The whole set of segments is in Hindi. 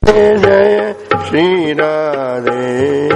जय श्री राधे।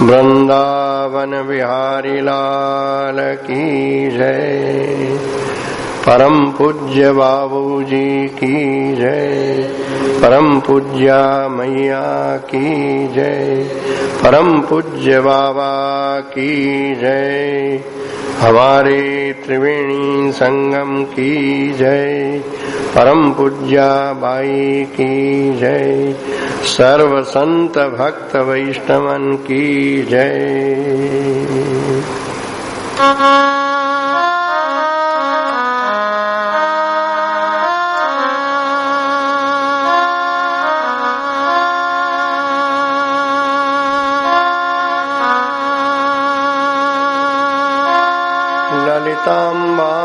वृंदावन बिहारी लाल की जय। परम पूज्य बाबूजी की जय। परम पूज्या मैया की जय। परम पूज्य बाबा की जय। हमारे त्रिवेणी संगम की जय। परम पूज्या बाई की जय। सर्व संत भक्त वैष्णवन की जय। ललिताम्बा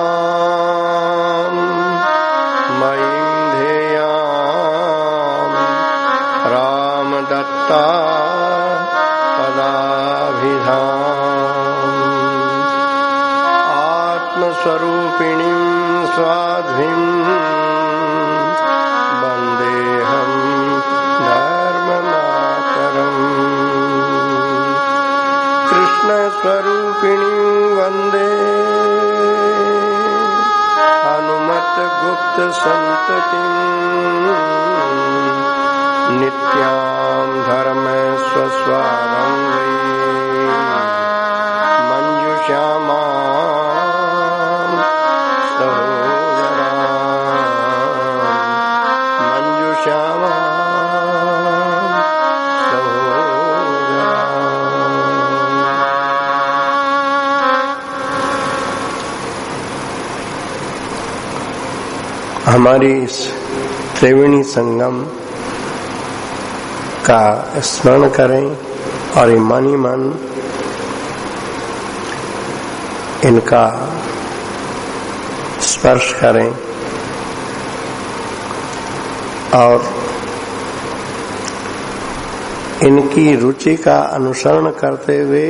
मयीं ध्येयाम् रामदत्ता पदाभिधाम् आत्मस्वरूपिणीं स्वाध्वीं वन्देऽहं धर्ममातरम्। कृष्ण स्वरूपिणी वंदे हनुमत गुप्त संततिं नित्यां धर्म स्वस्वादं वै मंजुश्यामा हमारी इस त्रिवेणी संगम का स्मरण करें और मन ही मन इनका स्पर्श करें और इनकी रुचि का अनुसरण करते हुए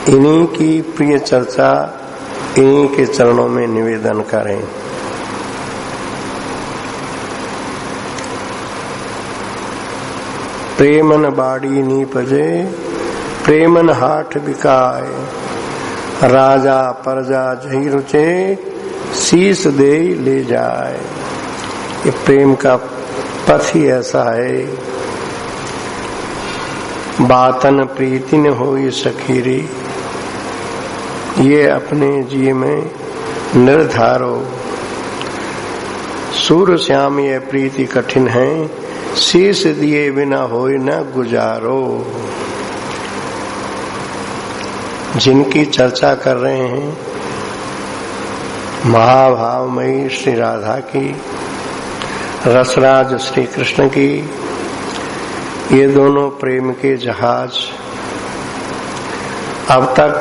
इन्हीं की प्रिय चर्चा इन्हीं के चरणों में निवेदन करें। प्रेमन बाड़ी नीपजे प्रेमन हाट बिकाय राजा प्रजा जही रुचे शीस दे ले जाए। ये प्रेम का पथ ही ऐसा है। बातन प्रीति न होई सखीरी ये अपने जी में निर्धारो। सूर श्याम ये प्रीति कठिन है शीश दिए बिना होई न गुजारो। जिनकी चर्चा कर रहे हैं महाभावमयी श्री राधा की, रसराज श्री कृष्ण की, ये दोनों प्रेम के जहाज अब तक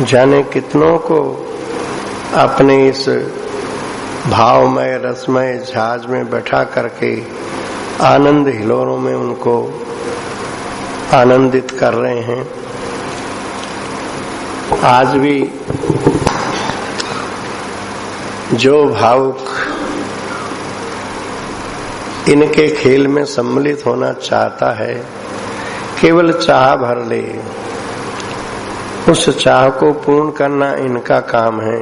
जाने कितनों को अपने इस भावमय रसमय जहाज में बैठा करके आनंद हिलोरों में उनको आनंदित कर रहे हैं। आज भी जो भावुक इनके खेल में सम्मिलित होना चाहता है केवल चाह भर ले, उस चाह को पूर्ण करना इनका काम है।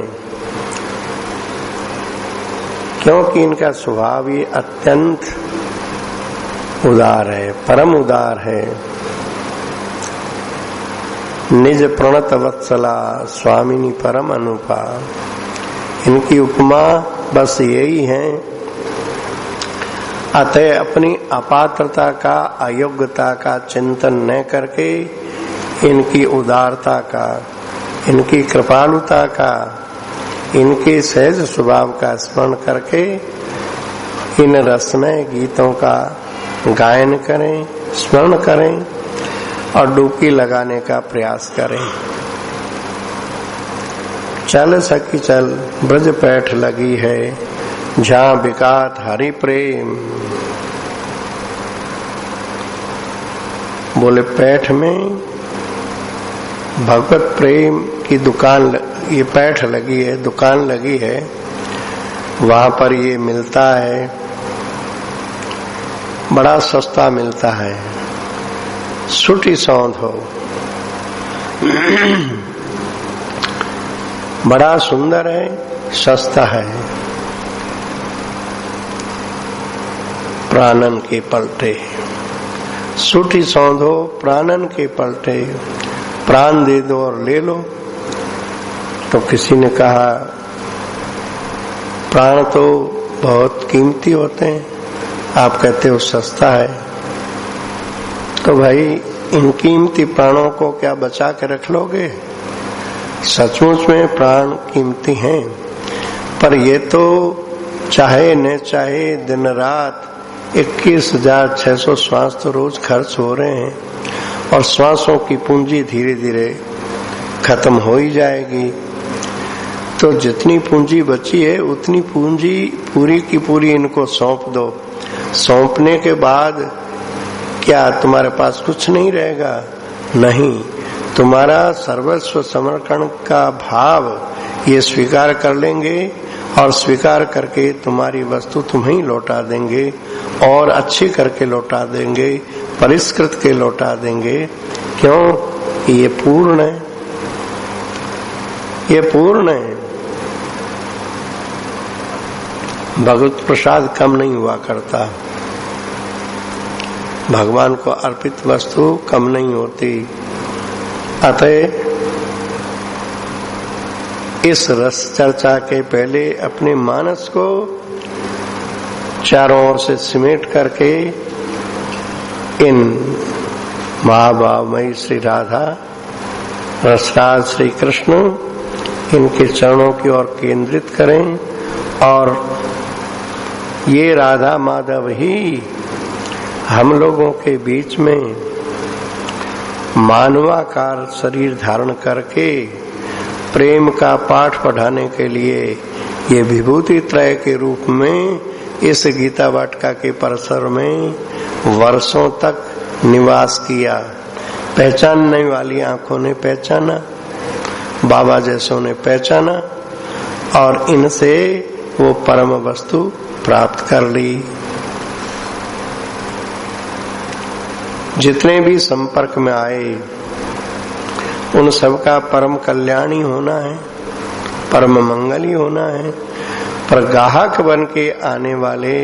क्योंकि इनका स्वभाव ही अत्यंत उदार है, परम उदार है। निज प्रणत वत्सला स्वामिनी परम अनुपा। इनकी उपमा बस यही है। अतः अपनी अपात्रता का, अयोग्यता का चिंतन न करके इनकी उदारता का, इनकी कृपालुता का, इनके सहज स्वभाव का स्मरण करके इन रसमय गीतों का गायन करें, स्मरण करें और डुबकी लगाने का प्रयास करें। चल सखी चल ब्रज पैठ लगी है जहाँ बिकात हरि प्रेम। बोले पैठ में भगवत प्रेम की दुकान, ये पैठ लगी है, दुकान लगी है, वहां पर ये मिलता है, बड़ा सस्ता मिलता है। सूटी सौंध हो, बड़ा सुंदर है, सस्ता है। प्राणन के पलटे, सूटी सौंधो प्राणन के पलटे, प्राण दे दो और ले लो। तो किसी ने कहा प्राण तो बहुत कीमती होते हैं, आप कहते हो सस्ता है। तो भाई इन कीमती प्राणों को क्या बचा के रख लोगे? सचमुच में प्राण कीमती हैं, पर ये तो चाहे न चाहे दिन रात 21,600 श्वास तो रोज खर्च हो रहे हैं और श्वासों की पूंजी धीरे धीरे खत्म हो ही जाएगी। तो जितनी पूंजी बची है उतनी पूंजी पूरी की पूरी इनको सौंप दो। सौंपने के बाद क्या तुम्हारे पास कुछ नहीं रहेगा? नहीं, तुम्हारा सर्वस्व समर्पण का भाव ये स्वीकार कर लेंगे और स्वीकार करके तुम्हारी वस्तु तुम्हें लौटा देंगे और अच्छी करके लौटा देंगे, परिष्कृत के लौटा देंगे। क्यों? ये पूर्ण है, ये पूर्ण है। भगवत प्रसाद कम नहीं हुआ करता, भगवान को अर्पित वस्तु कम नहीं होती। अतः इस रस चर्चा के पहले अपने मानस को चारों ओर से सिमेट करके इन महाभावमयी श्री राधा, रसराज श्री कृष्ण, इनके चरणों की ओर केंद्रित करें और ये राधा माधव ही हम लोगों के बीच में मानवाकार शरीर धारण करके प्रेम का पाठ पढ़ाने के लिए ये विभूति त्रय के रूप में इस गीता वाटिका के परिसर में वर्षों तक निवास किया। पहचानने वाली आंखों ने पहचाना, बाबा जैसों ने पहचाना और इनसे वो परम वस्तु प्राप्त कर ली। जितने भी संपर्क में आए उन सबका परम कल्याण ही होना है, परम मंगल ही होना है। पर गाहक बन के आने वाले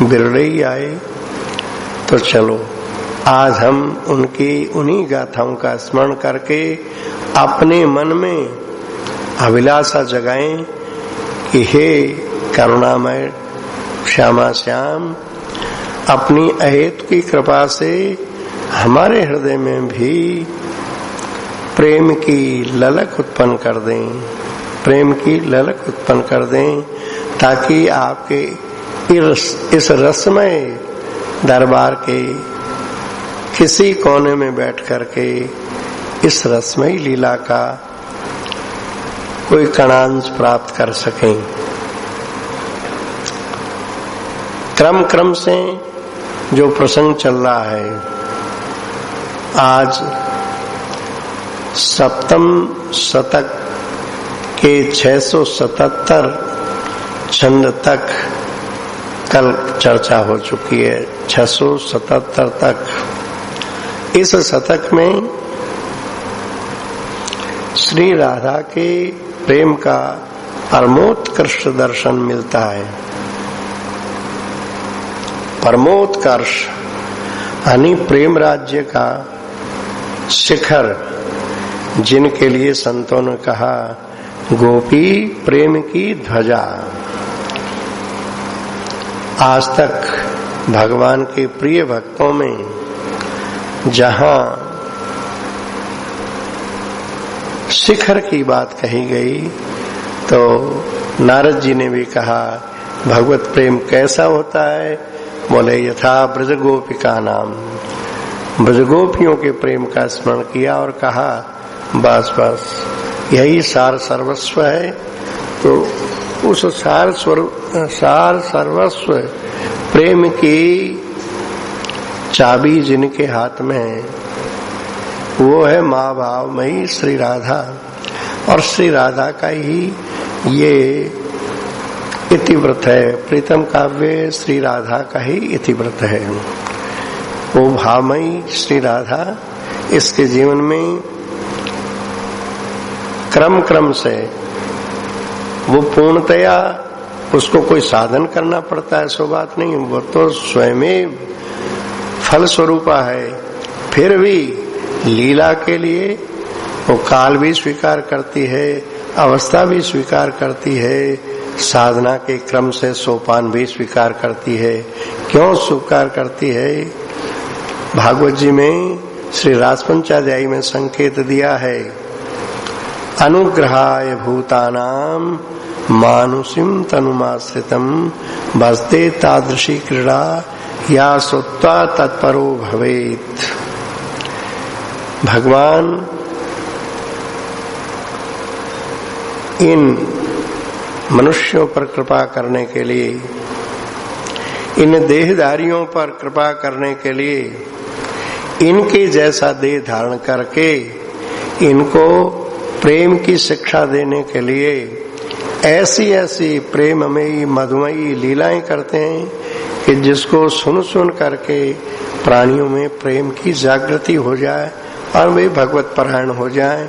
बिरले ही आए। तो चलो आज हम उनकी उन्हीं गाथाओं का स्मरण करके अपने मन में अभिलाषा जगाएं कि हे करुणामय श्यामा श्याम, अपनी अहेतु की कृपा से हमारे हृदय में भी प्रेम की ललक उत्पन्न कर दें, प्रेम की ललक उत्पन्न कर दें, ताकि आपके इस रसमय दरबार के किसी कोने में बैठ करके इस रसमयी लीला का कोई कणांश प्राप्त कर सकें। क्रम क्रम से जो प्रसंग चल रहा है, आज सप्तम शतक के 677 छंद तक कल चर्चा हो चुकी है। 677 तक इस शतक में श्री राधा के प्रेम का परमोत्कर्ष दर्शन मिलता है। परमोत्कर्ष यानी प्रेम राज्य का शिखर, जिनके लिए संतों ने कहा गोपी प्रेम की ध्वजा। आज तक भगवान के प्रिय भक्तों में जहां शिखर की बात कही गई, तो नारद जी ने भी कहा भगवत प्रेम कैसा होता है? बोले यथा ब्रज गोपिका नाम, ब्रजगोपियों के प्रेम का स्मरण किया और कहा बस बस यही सार सर्वस्व है। तो उस सार सर्वस्व प्रेम की चाबी जिनके हाथ में है वो है माँ भावमयी श्री राधा, और श्री राधा का ही ये इतिव्रत है। प्रीतम काव्य श्री राधा का ही इतिव्रत है। वो भावमयी श्री राधा इसके जीवन में क्रम क्रम से वो पूर्णतया उसको कोई साधन करना पड़ता है, सो बात नहीं, वो तो स्वयं फल स्वरूपा है। फिर भी लीला के लिए वो काल भी स्वीकार करती है, अवस्था भी स्वीकार करती है, साधना के क्रम से सोपान भी स्वीकार करती है। क्यों स्वीकार करती है? भागवत जी में श्री रासपंचाध्यायी में संकेत दिया है, अनुग्रहाय भूतानाम मानुषिम तनुमाश्रितम भजते तादृशी क्रीड़ा या सुत्वा तत्परो भवेत। भगवान इन मनुष्यों पर कृपा करने के लिए, इन देहधारियों पर कृपा करने के लिए, इनके जैसा देह धारण करके इनको प्रेम की शिक्षा देने के लिए ऐसी ऐसी प्रेममयी मधुमयी लीलाएं करते हैं कि जिसको सुन सुन करके प्राणियों में प्रेम की जागृति हो जाए और वे भगवत परायण हो जाएं।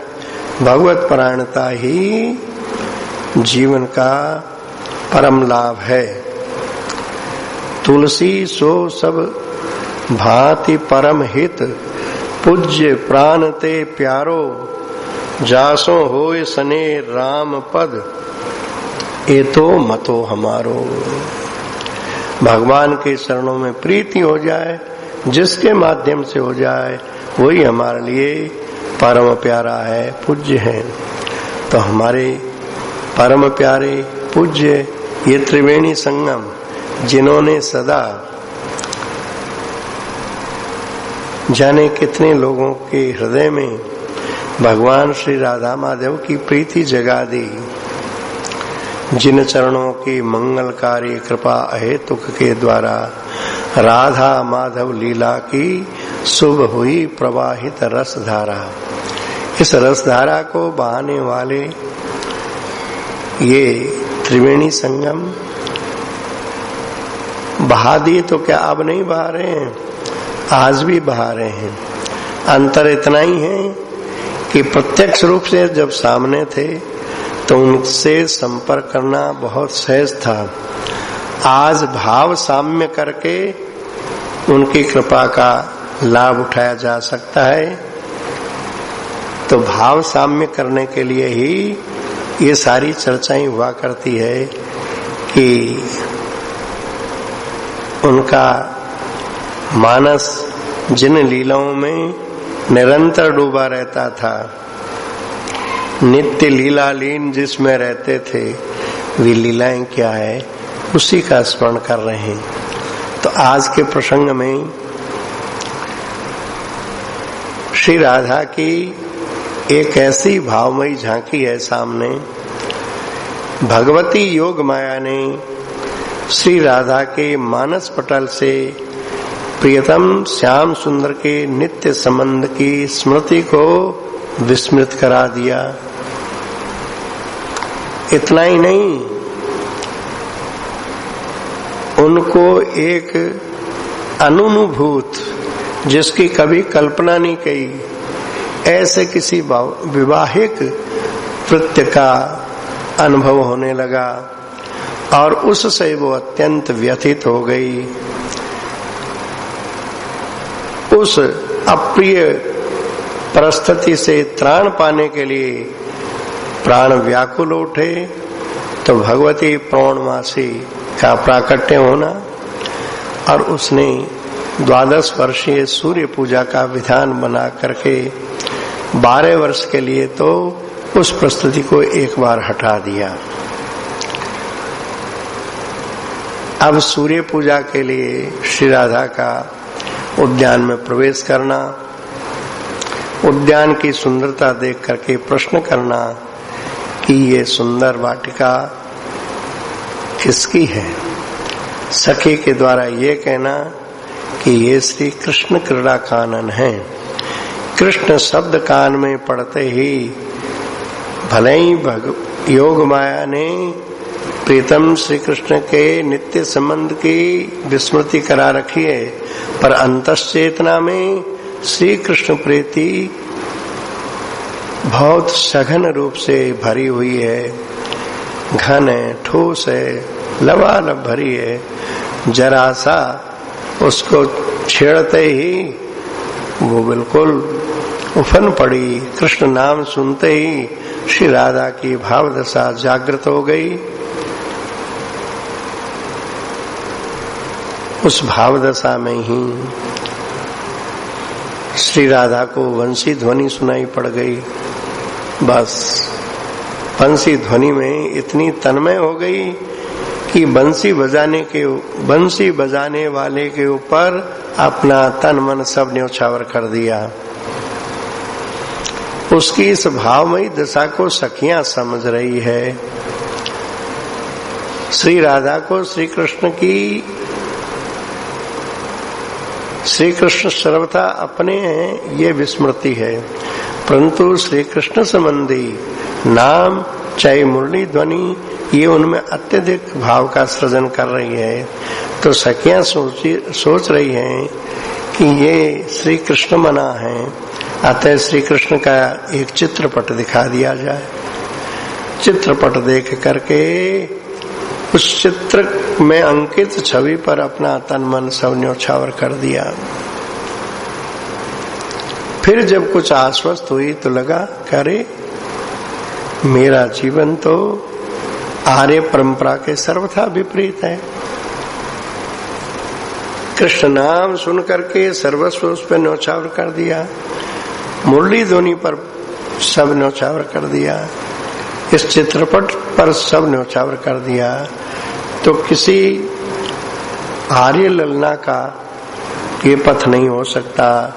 भगवत परायणता ही जीवन का परम लाभ है। तुलसी सो सब भांति परम हित, पूज्य प्राण ते प्यारो, जासो होय सने राम पद, ए तो मतो हमारो। भगवान के चरणों में प्रीति हो जाए, जिसके माध्यम से हो जाए, वही हमारे लिए परम प्यारा है, पूज्य है। तो हमारे परम प्यारे पूज्य ये त्रिवेणी संगम, जिन्होंने सदा जाने कितने लोगों के हृदय में भगवान श्री राधा माधव की प्रीति जगा दी, जिन चरणों की मंगलकारी कृपा अहेतुक के द्वारा राधा माधव लीला की शुभ हुई प्रवाहित रसधारा। इस रसधारा को बहाने वाले ये त्रिवेणी संगम बहा दिए तो क्या अब नहीं बहा रहे हैं, आज भी बहा रहे हैं। अंतर इतना ही है कि प्रत्यक्ष रूप से जब सामने थे तो उनसे संपर्क करना बहुत सहज था। आज भाव साम्य करके उनकी कृपा का लाभ उठाया जा सकता है। तो भाव साम्य करने के लिए ही ये सारी चर्चाएं हुआ करती है कि उनका मानस जिन लीलाओं में निरंतर डूबा रहता था, नित्य लीला लीन जिसमें रहते थे, वे लीलाएं क्या है उसी का स्मरण कर रहे हैं। तो आज के प्रसंग में श्री राधा की एक ऐसी भावमयी झांकी है सामने। भगवती योग माया ने श्री राधा के मानस पटल से प्रियतम श्याम सुंदर के नित्य संबंध की स्मृति को विस्मृत करा दिया। इतना ही नहीं, उनको एक अनुभूत जिसकी कभी कल्पना नहीं की, ऐसे किसी विवाहिक कृत्य का अनुभव होने लगा और उससे वो अत्यंत व्यथित हो गई। उस अप्रिय परिस्थिति से त्राण पाने के लिए प्राण व्याकुल उठे। तो भगवती पौर्णमासी का प्राकट्य होना और उसने 12 वर्षीय सूर्य पूजा का विधान बना करके 12 वर्ष के लिए तो उस प्रस्तुति को एक बार हटा दिया। अब सूर्य पूजा के लिए श्री राधा का उद्यान में प्रवेश करना, उद्यान की सुंदरता देख करके प्रश्न करना कि ये सुंदर वाटिका किसकी है। सखी के द्वारा ये कहना कि ये श्री कृष्ण क्रीड़ा कानन है। कृष्ण शब्द कान में पड़ते ही भले ही योग माया ने प्रीतम श्री कृष्ण के नित्य संबंध की विस्मृति करा रखी है, पर अंतश्चेतना में श्री कृष्ण प्रीति बहुत सघन रूप से भरी हुई है, घन है, ठोस है, लबालब भरी है। जरा सा उसको छेड़ते ही वो बिल्कुल उफन पड़ी। कृष्ण नाम सुनते ही श्री राधा की भावदशा जागृत हो गई। उस भावदशा में ही श्री राधा को वंशी ध्वनि सुनाई पड़ गई। बस बंसी ध्वनि में इतनी तन्मय हो गई कि बंसी बजाने वाले के ऊपर अपना तन मन सब न्यौछावर कर दिया। उसकी इस भावमयी दशा को सखियां समझ रही है। श्री राधा को श्री कृष्ण सर्वथा अपने हैं ये विस्मृति है, परंतु श्री कृष्ण संबंधी नाम चाहे मुरली ध्वनि ये उनमें अत्यधिक भाव का सृजन कर रही है। तो सखियां सोच रही हैं कि ये श्री कृष्ण मना है अतः श्री कृष्ण का एक चित्रपट दिखा दिया जाए। चित्रपट देख करके उस चित्र में अंकित छवि पर अपना तन मन सब न्योछावर कर दिया। फिर जब कुछ आश्वस्त हुई तो लगा करे मेरा जीवन तो आर्य परंपरा के सर्वथा विपरीत है। कृष्ण नाम सुन करके सर्वस्व उस पर न्योछावर कर दिया, मुरली ध्वनि पर सब न्योछावर कर दिया, इस चित्रपट पर सब न्योछावर कर दिया। तो किसी आर्य ललना का ये पथ नहीं हो सकता।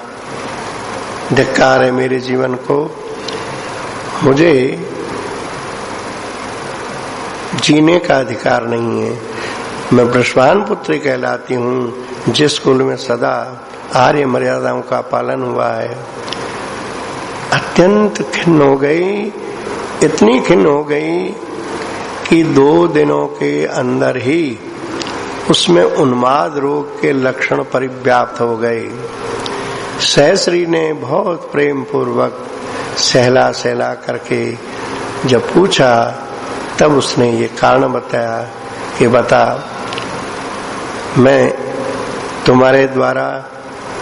धिक्कार है मेरे जीवन को, मुझे जीने का अधिकार नहीं है। मैं ब्रह्मवान पुत्री कहलाती हूँ, जिस कुल में सदा आर्य मर्यादाओं का पालन हुआ है। अत्यंत खिन्न हो गई, इतनी खिन्न हो गई कि 2 दिनों के अंदर ही उसमें उन्माद रोग के लक्षण परिव्याप्त हो गए। सहस्री ने बहुत प्रेम पूर्वक सहला सहला करके जब पूछा तब उसने ये कारण बताया कि बता, मैं तुम्हारे द्वारा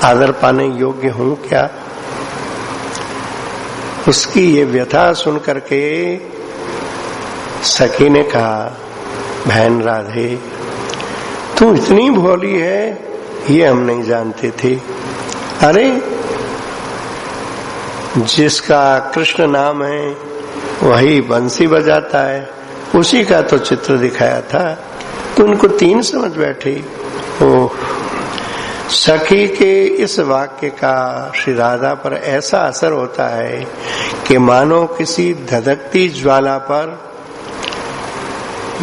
आदर पाने योग्य हूं क्या? उसकी ये व्यथा सुन करके सखी ने कहा, बहन राधे तू इतनी भोली है ये हम नहीं जानते थे। अरे जिसका कृष्ण नाम है वही बंसी बजाता है, उसी का तो चित्र दिखाया था, तो उनको 3 समझ बैठी। ओह, सखी के इस वाक्य का श्री राधा पर ऐसा असर होता है कि मानो किसी धधकती ज्वाला पर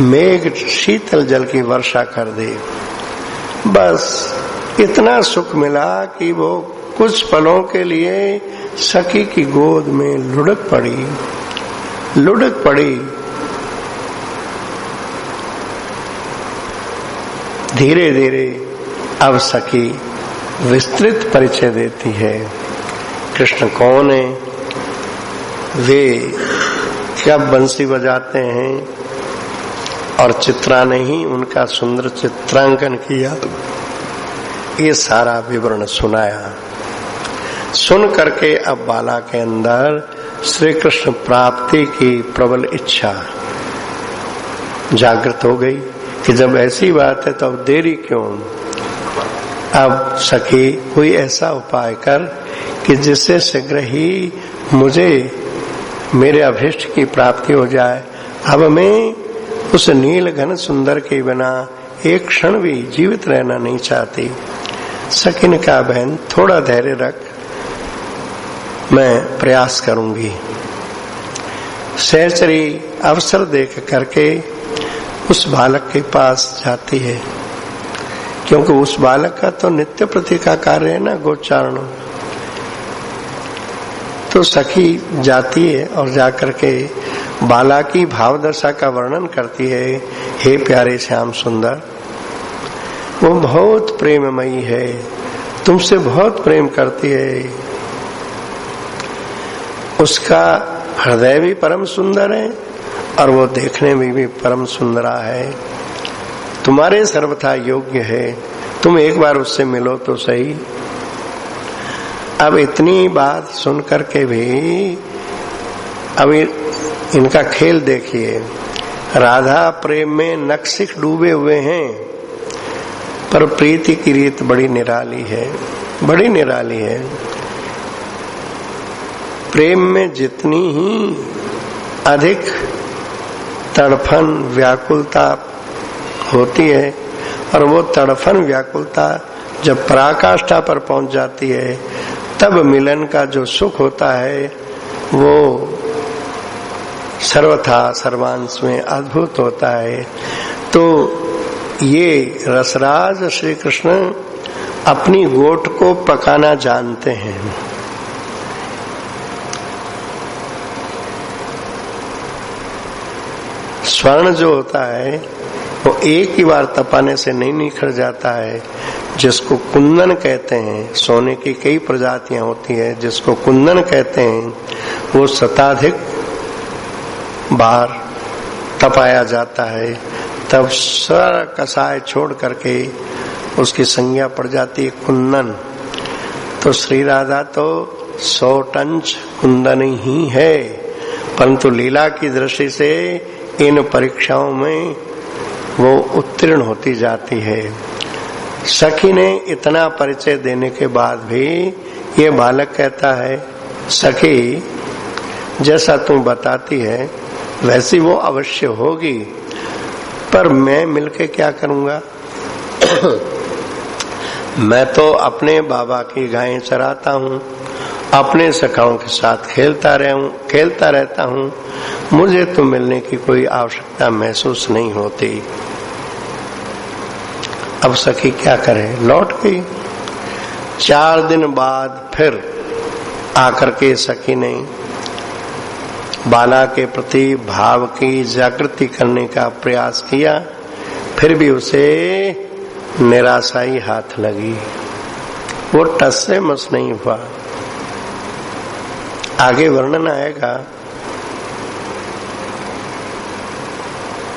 मेघ शीतल जल की वर्षा कर दे। बस इतना सुख मिला कि वो कुछ पलों के लिए सखी की गोद में लुढ़क पड़ी। धीरे धीरे अब सखी विस्तृत परिचय देती है। कृष्ण कौन है, वे कब बंसी बजाते हैं, और चित्रा ने ही उनका सुंदर चित्रांकन किया। ये सारा विवरण सुनाया। सुन करके अब बाला के अंदर श्री कृष्ण प्राप्ति की प्रबल इच्छा जागृत हो गई कि जब ऐसी बात है तो अब देरी क्यों। अब सखी कोई ऐसा उपाय कर कि जिससे शीघ्र ही मुझे मेरे अभिष्ट की प्राप्ति हो जाए। अब मैं उस नील घन सुंदर के बिना एक क्षण भी जीवित रहना नहीं चाहती। सखी ने कहा, बहन थोड़ा धैर्य रख, मैं प्रयास करूंगी। सहचरी अवसर देख करके उस बालक के पास जाती है, क्योंकि उस बालक का तो नित्य प्रति का कार्य है ना गोचारण। तो सखी जाती है और जाकर के बाला की भाव दशा का वर्णन करती है। हे प्यारे श्याम सुंदर, वो बहुत प्रेममयी है, तुमसे बहुत प्रेम करती है। उसका हृदय भी परम सुंदर है और वो देखने में भी परम सुंदरा है। तुम्हारे सर्वथा योग्य है, तुम एक बार उससे मिलो तो सही। अब इतनी बात सुन करके भी अब इनका खेल देखिए। राधा प्रेम में नक्सिक डूबे हुए हैं, पर प्रीति की रीत बड़ी निराली है, बड़ी निराली है। प्रेम में जितनी ही अधिक तड़फन व्याकुलता होती है, और वो तड़फन व्याकुलता जब पराकाष्ठा पर पहुंच जाती है, तब मिलन का जो सुख होता है वो सर्वथा सर्वांश में अद्भुत होता है। तो ये रसराज श्री कृष्ण अपनी गोट को पकाना जानते हैं। स्वर्ण जो होता है वो एक ही बार तपाने से नहीं निखर जाता है, जिसको कुंदन कहते हैं, सोने की कई प्रजातियां होती है, जिसको कुंदन कहते हैं, वो शताधिक बार तपाया जाता है। तब सारा कसाय छोड़ करके उसकी संज्ञा पड़ जाती है कुंदन। तो श्री राधा तो 100 टन कुंदन ही है, परंतु लीला की दृष्टि से इन परीक्षाओं में वो उत्तीर्ण होती जाती है। सखी ने इतना परिचय देने के बाद भी ये बालक कहता है, सखी जैसा तू बताती है वैसी वो अवश्य होगी, पर मैं मिलके क्या करूंगा? मैं तो अपने बाबा की गायें चराता हूँ, अपने सखाओं के साथ खेलता रहता हूँ, मुझे तो मिलने की कोई आवश्यकता महसूस नहीं होती। अब सखी क्या करे? लौट गई। 4 दिन बाद फिर आकर के सखी ने बाला के प्रति भाव की जागृति करने का प्रयास किया, फिर भी उसे निराशा ही हाथ लगी। वो टस से मस नहीं हुआ। आगे वर्णन आएगा,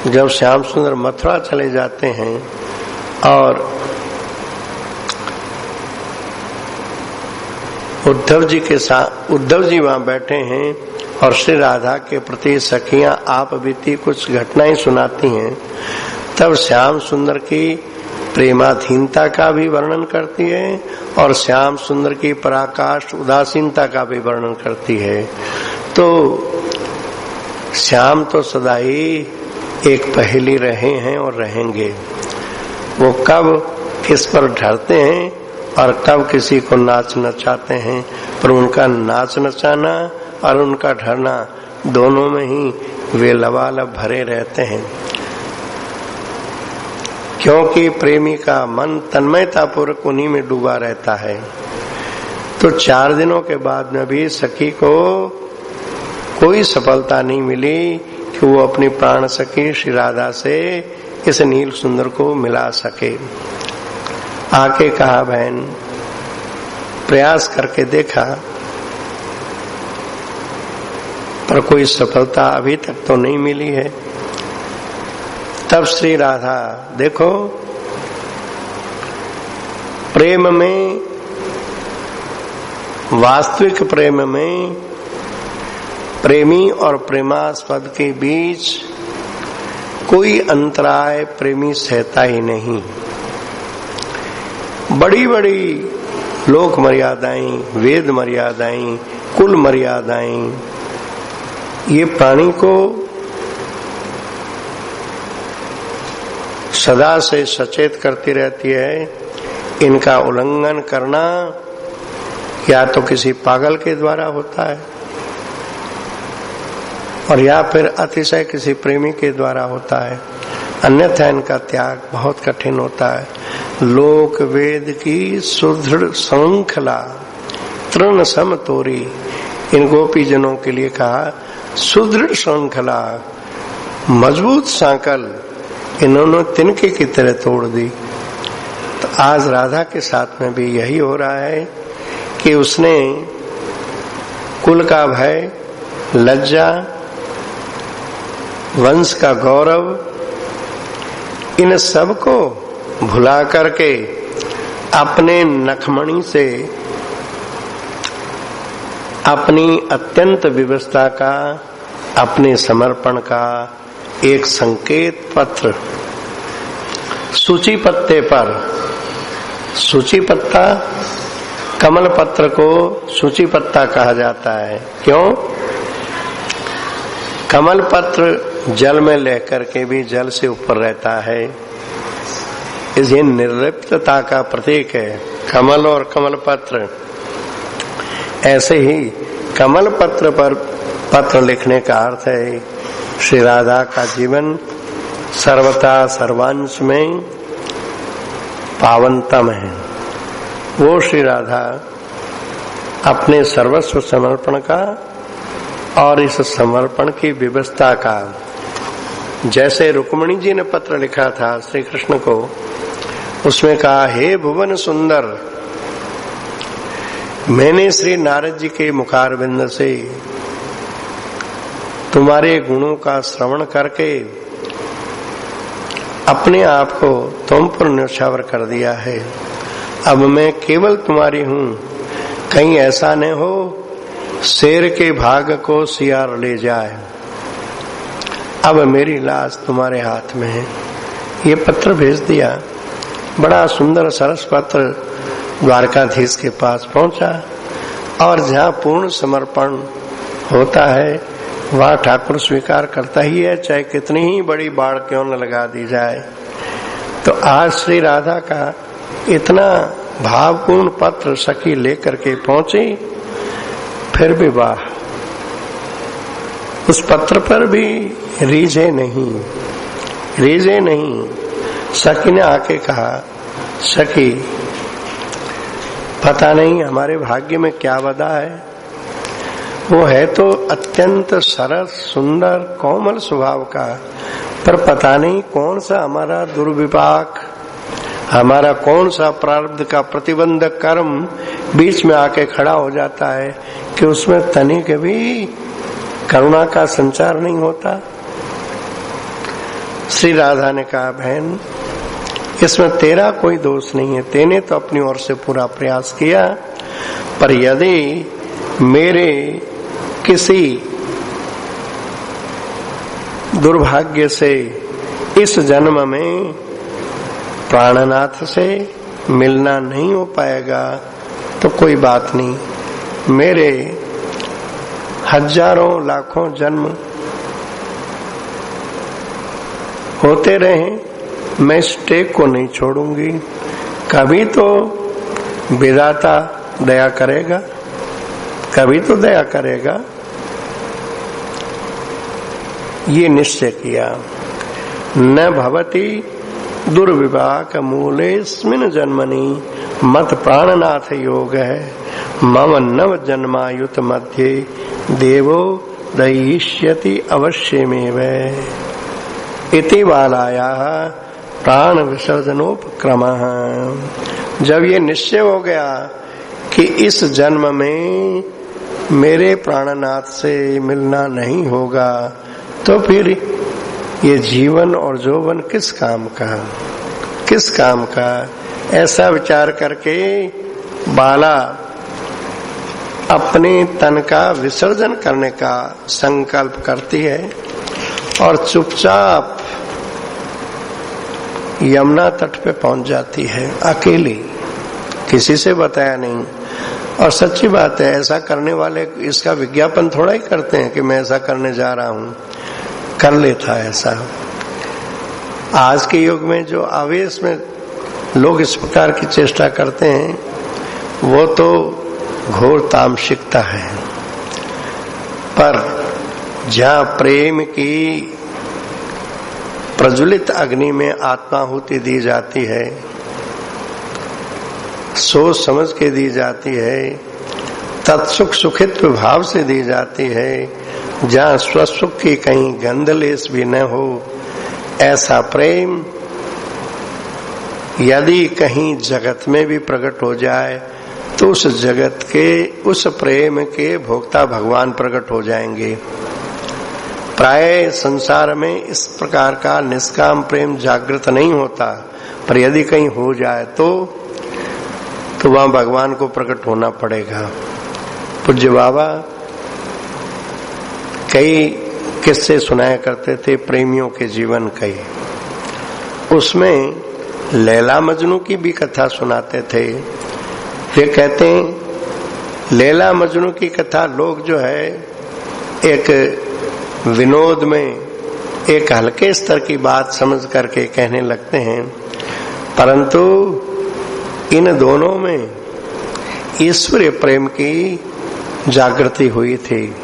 जब श्याम सुंदर मथुरा चले जाते हैं और उद्धव जी वहां बैठे हैं और श्री राधा के प्रति सखियां आप बीती कुछ घटनाएं सुनाती हैं, तब श्याम सुंदर की प्रेमाधीनता का भी वर्णन करती है और श्याम सुंदर की पराकाष्ठ उदासीनता का भी वर्णन करती है। तो श्याम तो सदा ही एक पहेली रहे हैं और रहेंगे। वो कब किस पर ढरते हैं और कब किसी को नाच नचाते हैं, पर उनका नाच नचाना और उनका ढरना दोनों में ही वे लबालब भरे रहते हैं, क्योंकि प्रेमी का मन तन्मयता पूर्वक उन्हीं में डूबा रहता है। तो 4 दिनों के बाद में भी सखी को कोई सफलता नहीं मिली कि वो अपनी प्राण सखी श्री राधा से इस नील सुंदर को मिला सके। आके कहा, बहन प्रयास करके देखा पर कोई सफलता अभी तक तो नहीं मिली है। तब श्री राधा, देखो प्रेम में, वास्तविक प्रेम में प्रेमी और प्रेमास्पद के बीच कोई अंतराय प्रेमी सहता ही नहीं। बड़ी बड़ी लोक मर्यादाएं, वेद मर्यादाएं, कुल मर्यादाएं, ये प्राणी को सदा से सचेत करती रहती है। इनका उल्लंघन करना या तो किसी पागल के द्वारा होता है और या फिर अतिशय किसी प्रेमी के द्वारा होता है, अन्यथा इनका त्याग बहुत कठिन होता है। लोक वेद की सुदृढ़ श्रृंखला तृण सम तोरी, इन गोपी जनों के लिए कहा सुदृढ़ श्रृंखला, मजबूत सांकल इन्होंने तिनके की तरह तोड़ दी। तो आज राधा के साथ में भी यही हो रहा है कि उसने कुल का भय, लज्जा, वंश का गौरव, इन सब को भुला करके अपने नखमणि से अपनी अत्यंत विवशता का, अपने समर्पण का एक संकेत पत्र सूची पत्ते पर, सूची पत्ता, कमल पत्र को सूची पत्ता कहा जाता है। क्यों? कमल पत्र जल में लेकर के भी जल से ऊपर रहता है, ये निर्लिप्तता का प्रतीक है कमल और कमल पत्र। ऐसे ही कमल पत्र पर पत्र लिखने का अर्थ है श्री राधा का जीवन सर्वथा सर्वांश में पावनतम है। वो श्री राधा अपने सर्वस्व समर्पण का और इस समर्पण की व्यवस्था का, जैसे रुक्मिणी जी ने पत्र लिखा था श्री कृष्ण को, उसमें कहा, हे भुवन सुंदर, मैंने श्री नारद जी के मुखारविंद से तुम्हारे गुणों का श्रवण करके अपने आप को तुम पर न्यौछावर कर दिया है। अब मैं केवल तुम्हारी हूं, कहीं ऐसा न हो शेर के भाग को सियार ले जाए। अब मेरी लाश तुम्हारे हाथ में है। ये पत्र भेज दिया। बड़ा सुंदर सरस पत्र द्वारकाधीश के पास पहुंचा और जहाँ पूर्ण समर्पण होता है वहाँ ठाकुर स्वीकार करता ही है, चाहे कितनी ही बड़ी बाढ़ क्यों न लगा दी जाए। तो आज श्री राधा का इतना भावपूर्ण पत्र सखी लेकर के पहुंची, फिर भी वाह, उस पत्र पर भी रीझे नहीं। सखी ने आके कहा, सखी पता नहीं हमारे भाग्य में क्या बदा है। वो है तो अत्यंत सरस सुंदर कोमल स्वभाव का, पर पता नहीं कौन सा हमारा दुर्विपाक, हमारा कौन सा प्रारब्ध का प्रतिबंधक कर्म बीच में आके खड़ा हो जाता है कि उसमें तनिक भी करुणा का संचार नहीं होता। श्री राधा ने कहा, बहन इसमें तेरा कोई दोष नहीं है, तेने तो अपनी ओर से पूरा प्रयास किया, पर यदि मेरे किसी दुर्भाग्य से इस जन्म में प्राणनाथ से मिलना नहीं हो पाएगा तो कोई बात नहीं, मेरे हजारों लाखों जन्म होते रहे, मैं इस टेक को नहीं छोड़ूंगी। कभी तो विधाता दया करेगा, कभी तो दया करेगा। ये निश्चय किया। न भवति दुर्विपाक मूलेस्मिन् जन्मनि मत प्राणनाथ योग है, मम नव जन्मायुत मध्ये देवो दयिष्यति अवश्यमेव। इति बालायाः प्राण विसर्जनोपक्रमः। जब ये निश्चय हो गया कि इस जन्म में मेरे प्राणनाथ से मिलना नहीं होगा, तो फिर ये जीवन और जौवन किस काम का, ऐसा विचार करके बाला अपने तन का विसर्जन करने का संकल्प करती है और चुपचाप यमुना तट पे पहुंच जाती है, अकेली, किसी से बताया नहीं। और सच्ची बात है, ऐसा करने वाले इसका विज्ञापन थोड़ा ही करते हैं कि मैं ऐसा करने जा रहा हूं, कर लेता है ऐसा। आज के युग में जो आवेश में लोग इस प्रकार की चेष्टा करते हैं, वो तो घोर तामसिकता है। पर जहाँ प्रेम की प्रज्वलित अग्नि में आत्माहुति दी जाती है, सोच समझ के दी जाती है, तत्सुख सुखित्व भाव से दी जाती है, जहाँ स्वसुख की कहीं गंधलेस भी न हो, ऐसा प्रेम यदि कहीं जगत में भी प्रकट हो जाए तो उस जगत के उस प्रेम के भोक्ता भगवान प्रकट हो जाएंगे। प्राय संसार में इस प्रकार का निष्काम प्रेम जागृत नहीं होता, पर यदि कहीं हो जाए तो वहां भगवान को प्रकट होना पड़ेगा। पूज्य बाबा कई किस्से सुनाया करते थे प्रेमियों के जीवन के, उसमें लैला मजनू की भी कथा सुनाते थे। वे कहते हैं लैला मजनू की कथा लोग जो है एक विनोद में, एक हल्के स्तर की बात समझ करके कहने लगते हैं, परंतु इन दोनों में ईश्वरीय प्रेम की जागृति हुई थी।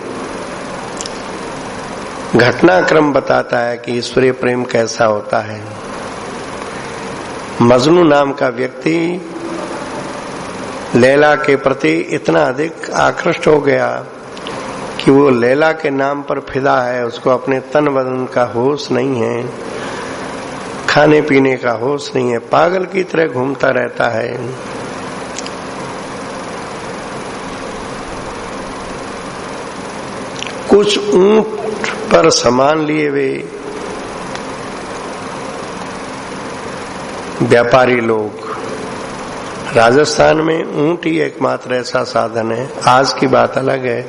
घटनाक्रम बताता है कि ईश्वरीय प्रेम कैसा होता है। मजनू नाम का व्यक्ति लैला के प्रति इतना अधिक आकृष्ट हो गया कि वो लैला के नाम पर फिदा है, उसको अपने तन बदन का होश नहीं है। खाने पीने का होश नहीं है, पागल की तरह घूमता रहता है। कुछ ऊंट पर सामान लिए वे व्यापारी लोग, राजस्थान में ऊंट ही एकमात्र ऐसा साधन है, आज की बात अलग है,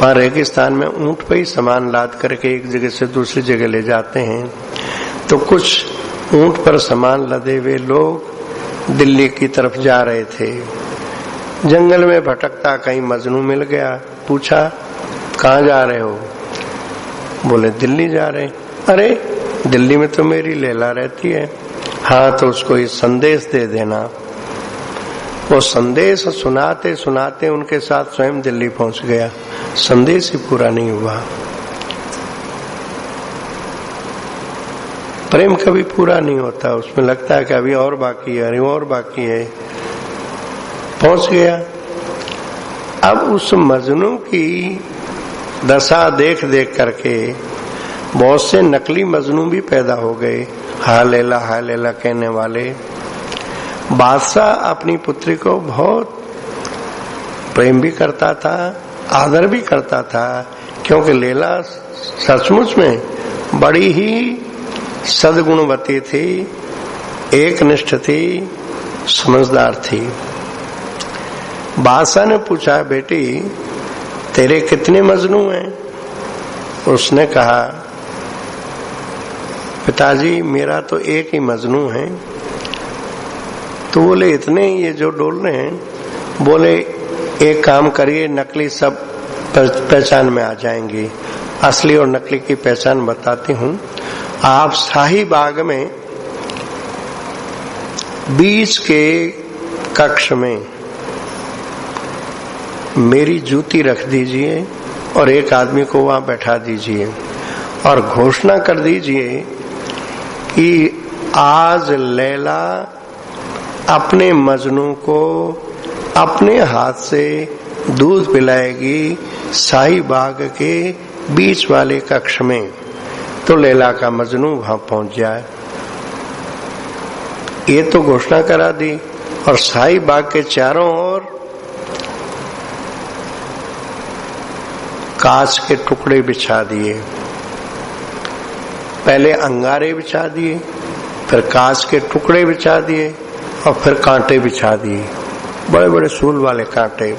पर रेगिस्तान में ऊंट पे ही सामान लाद करके एक जगह से दूसरी जगह ले जाते हैं। तो कुछ ऊंट पर सामान लदे हुए लोग दिल्ली की तरफ जा रहे थे। जंगल में भटकता कहीं मजनू मिल गया, पूछा कहाँ जा रहे हो? बोले दिल्ली जा रहे। अरे दिल्ली में तो मेरी लैला रहती है। हाँ तो उसको ये संदेश दे देना। वो संदेश सुनाते सुनाते उनके साथ स्वयं दिल्ली पहुंच गया, संदेश ही पूरा नहीं हुआ। प्रेम कभी पूरा नहीं होता, उसमें लगता है कि अभी और बाकी है, अरे और बाकी है। पहुंच गया। अब उस मजनू की दशा देख देख करके बहुत से नकली मजनू भी पैदा हो गए, हाय लैला कहने वाले। बादशाह अपनी पुत्री को बहुत प्रेम भी करता था, आदर भी करता था, क्योंकि लैला सचमुच में बड़ी ही सद्गुणवती थी, एकनिष्ठ थी, समझदार थी। बादशाह ने पूछा बेटी तेरे कितने मजनू हैं? उसने कहा पिताजी मेरा तो एक ही मजनू है। तो बोले इतने ये जो डोल रहे हैं? बोले एक काम करिए, नकली सब पहचान में आ जाएंगी, असली और नकली की पहचान बताती हूँ। आप शाही बाग में बीच के कक्ष में मेरी जूती रख दीजिए और एक आदमी को वहां बैठा दीजिए और घोषणा कर दीजिए कि आज लैला अपने मजनू को अपने हाथ से दूध पिलाएगी शाही बाग के बीच वाले कक्ष में। तो लैला का मजनू वहां पहुंच जाए। ये तो घोषणा करा दी और शाही बाग के चारों ओर कांच के टुकड़े बिछा दिए। पहले अंगारे बिछा दिए, फिर कांच के टुकड़े बिछा दिए और फिर कांटे बिछा दिए, बड़े बड़े सूल वाले कांटे।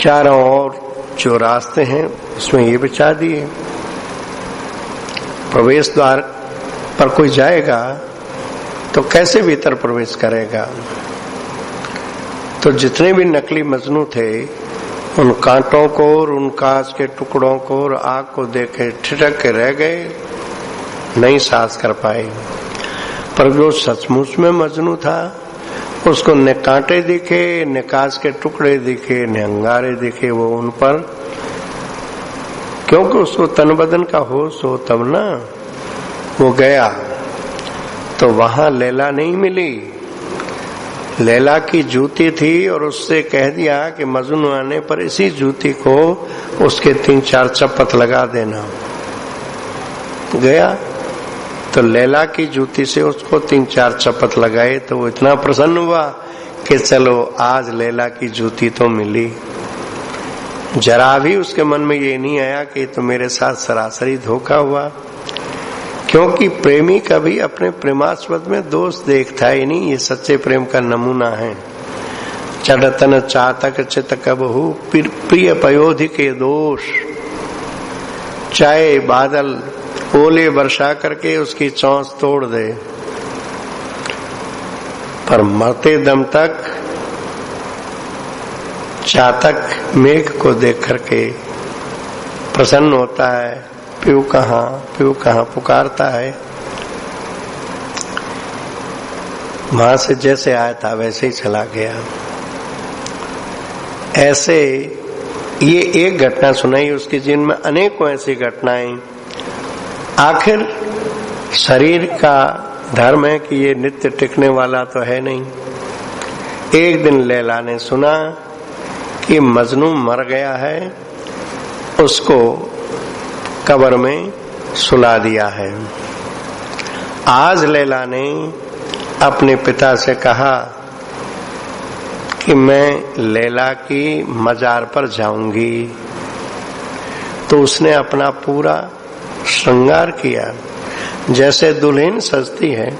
चारों ओर जो रास्ते हैं उसमें ये बिछा दिए। प्रवेश द्वार पर कोई जाएगा तो कैसे भीतर प्रवेश करेगा? तो जितने भी नकली मजनू थे उन कांटों को और उन कांच के टुकड़ों को और आग को देखे ठिठक के रह गए, नहीं साहस कर पाए। पर जो सचमुच में मजनू था उसको न कांटे दिखे, न कांच के टुकड़े दिखे, न अंगारे दिखे। वो उन पर, क्योंकि उसको तन बदन का होश हो तब ना। वो गया तो वहां लैला नहीं मिली, लैला की जूती थी और उससे कह दिया कि मजनू आने पर इसी जूती को उसके 3-4 चप्पत लगा देना। गया तो लैला की जूती से उसको 3-4 चप्पत लगाए तो वो इतना प्रसन्न हुआ कि चलो आज लैला की जूती तो मिली। जरा भी उसके मन में ये नहीं आया कि तो मेरे साथ सरासरी धोखा हुआ, क्योंकि प्रेमी कभी अपने प्रेमास्पद में दोष देखता ही नहीं। ये सच्चे प्रेम का नमूना है। चढ़तन चातक चित कबहू प्रिय पयोधि के दोष, चाहे बादल ओले वर्षा करके उसकी चौंच तोड़ दे, पर मरते दम तक चातक मेघ को देख करके प्रसन्न होता है। प्यू कहाँ पुकारता है। वहां से जैसे आया था वैसे ही चला गया। ऐसे ये एक घटना सुनाई, उसके जीवन में अनेकों ऐसी घटनाएं। आखिर शरीर का धर्म है कि ये नित्य टिकने वाला तो है नहीं। एक दिन लैला ने सुना कि मजनू मर गया है, उसको कब्र में सुला दिया है। आज लैला ने अपने पिता से कहा कि मैं लैला की मजार पर जाऊंगी, तो उसने अपना पूरा श्रृंगार किया। जैसे दुल्हन सजती है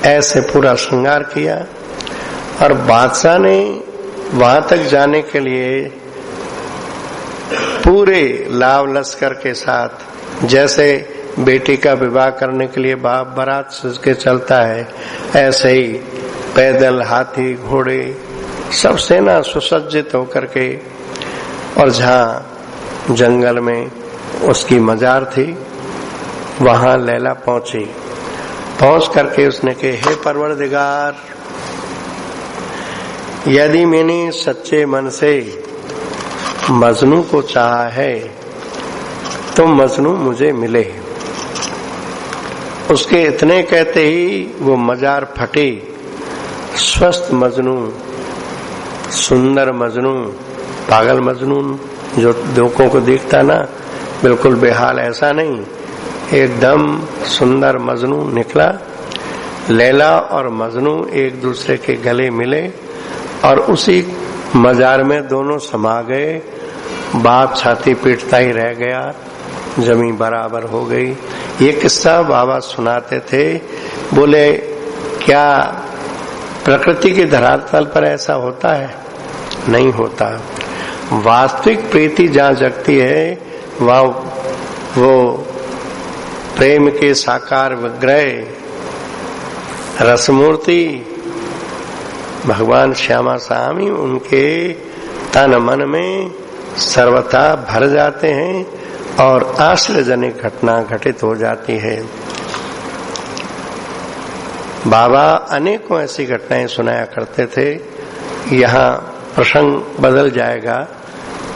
ऐसे पूरा श्रृंगार किया, और बादशाह ने वहां तक जाने के लिए पूरे लाव लश्कर के साथ, जैसे बेटी का विवाह करने के लिए बाप बारात सज के चलता है, ऐसे ही पैदल, हाथी, घोड़े, सब सेना सुसज्जित होकर के, और जहां जंगल में उसकी मजार थी वहां लैला पहुंची। पहुंच करके उसने कहे, हे परवरदिगार, यदि मैंने सच्चे मन से मजनू को चाहा है तो मजनू मुझे मिले। उसके इतने कहते ही वो मजार फटी। स्वस्थ मजनू, सुंदर मजनू, पागल मजनू जो लोगों को दिखता ना, बिल्कुल बेहाल ऐसा नहीं, एकदम सुंदर मजनू निकला। लैला और मजनू एक दूसरे के गले मिले और उसी मजार में दोनों समा गए। बाप छाती पीटता ही रह गया, जमीन बराबर हो गई। ये किस्सा बाबा सुनाते थे। बोले, क्या प्रकृति के धरातल पर ऐसा होता है? नहीं होता। वास्तविक प्रीति जहाँ जगती है वह वो प्रेम के साकार विग्रह रसमूर्ति भगवान श्यामा स्वामी उनके तन मन में सर्वथा भर जाते हैं और आश्चर्यजनक घटना घटित हो जाती है। बाबा अनेकों ऐसी घटनाएं सुनाया करते थे। यहाँ प्रसंग बदल जाएगा।